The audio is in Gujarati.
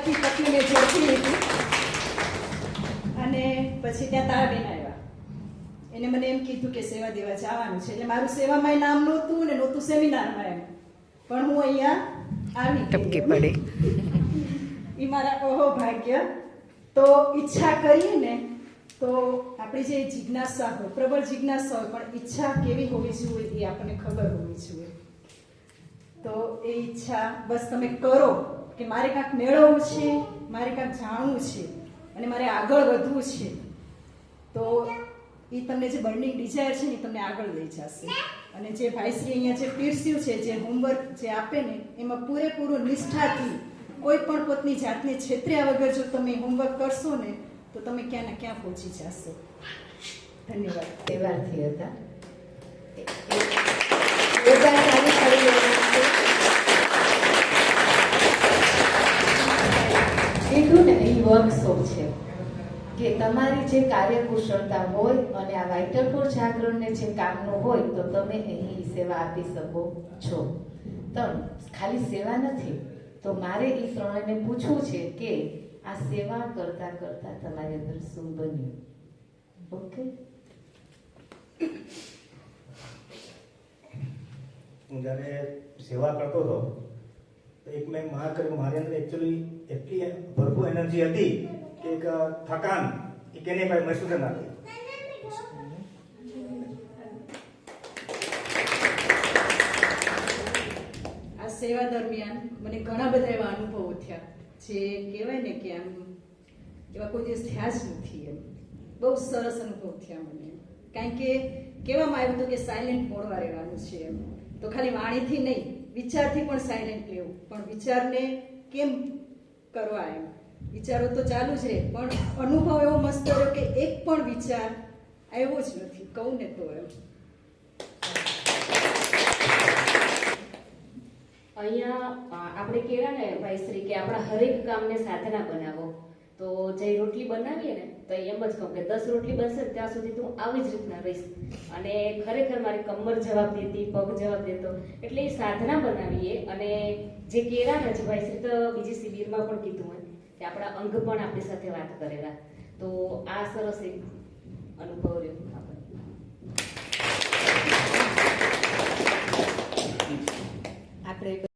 ઝડપથી પત્નીને ઝડપી લીધી અને પછી ત્યાં તારાબેન આવ્યા. એને મને એમ કીધું કે સેવા દેવા જવાનું છે. એટલે મારું સેવામાં નામ નહોતું ને નહોતું સેમિનારમાં એમ, પણ હું અહીંયા આવી ટપકી પડી. એ મારા ઓહો ભાગ્ય. તો ઈચ્છા કરીએ ને તો આપણી જે જિજ્ઞાસા હોય, પ્રબળ જિજ્ઞાસા હોય, પણ ઈચ્છા કેવી હોવી જોઈએ એ આપણને ખબર હોવી જોઈએ. તો એ ઈચ્છા બસ તમે કરો કે મારે કાંઈક મેળવવું છે, મારે કાંઈક જાણવું છે અને મારે આગળ વધવું છે. તો એ તમને જે બર્નિંગ ડિઝાયર છે ને એ તમને આગળ લઈ જશે. અને જે ભાઈશ્રી અહીંયા જે પીરસ્યું છે, જે હોમવર્ક જે આપે ને, એમાં પૂરેપૂરું નિષ્ઠાથી કોઈ પણ પોતની જાતને છેતર્યા વગર જો તમે હોમવર્ક કરશો ને તો તમે ક્યાં ને ક્યાં પહોંચી જશો. ધન્યવાદ. સેવાર્થી હતા. કીધું ને એ વર્કશોપ છે કે તમારી જે કાર્યકુશળતા હોય અને આ વાઇટલ ફોર જાગરણને જે કામનું હોય તો તમે અહીં સેવા આપી શકો છો. તો ખાલી સેવા નથી, તો મારે એ ત્રણેયને પૂછવું છે કે આ સેવા કરતા કરતા તમારી અંદર શું બન્યું? ઓકે, હું જ્યારે સેવા કરતો હતો તો એક મેં માર કર્યું. મારી અંદર એકચ્યુઅલી એટલી ભરપૂર એનર્જી હતી કે એક થકાન એ કેને કાંઈ મહેસૂસ ના થઈ. આ સેવા દરમિયાન મને ઘણા બધા એવા અનુભવો થયા જે કહેવાય ને કે આમ એવા કોઈ દિવસ થયા જ નથી. એમ બહુ સરસ અનુભવ થયા મને. કારણ કે કહેવામાં આવ્યું હતું કે સાયલેન્ટ મોડમાં રહેવાનું છે. એમ તો ખાલી વાણીથી નહીં, વિચારથી પણ સાયલેન્ટ રહેવું. પણ વિચારને કેમ કરવા, એમ વિચારો તો ચાલુ જ રહે, પણ અનુભવ એવો મસ્ત રહ્યો કે એક પણ વિચાર આવ્યો જ નથી. કહું ને તો એમ અહીંયા આપણે કહેવાય ને ભાઈશ્રી કે આપણા હરેક કામને સાધના બનાવો. તો જે રોટલી બનાવીએ ને તો એમ જ કહું કે 10 રોટલી બનશે ત્યાં સુધી તું આવી જ રીતના રહીશ. અને ખરેખર મારી કમર જવાબ દેતી, પગ જવાબ દેતો. એટલે એ સાધના બનાવીએ. અને જે કેરા ને છે ભાઈશ્રી તો બીજી શિબિરમાં પણ કીધું હોય કે આપણા અંગ પણ આપણી સાથે વાત કરેલા. તો આ સરસ એક અનુભવ રહ્યો આપણે.